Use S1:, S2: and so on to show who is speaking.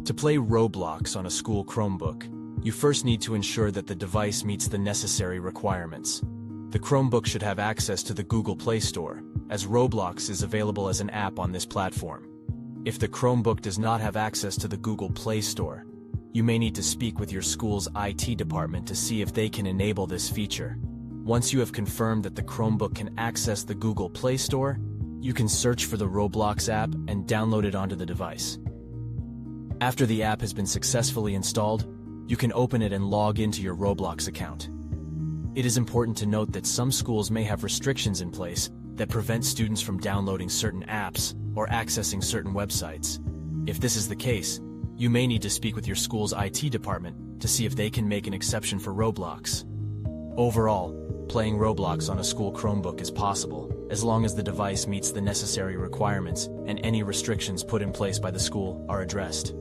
S1: To play Roblox on a school Chromebook, you first need to ensure that the device meets the necessary requirements. The Chromebook should have access to the Google Play Store, as Roblox is available as an app on this platform. If the Chromebook does not have access to the Google Play Store, you may need to speak with your school's IT department to see if they can enable this feature. Once you have confirmed that the Chromebook can access the Google Play Store, you can search for the Roblox app and download it onto the device. After the app has been successfully installed, you can open it and log into your Roblox account. It is important to note that some schools may have restrictions in place that prevent students from downloading certain apps or accessing certain websites. If this is the case, you may need to speak with your school's IT department to see if they can make an exception for Roblox. Overall, playing Roblox on a school Chromebook is possible, as long as the device meets the necessary requirements and any restrictions put in place by the school are addressed.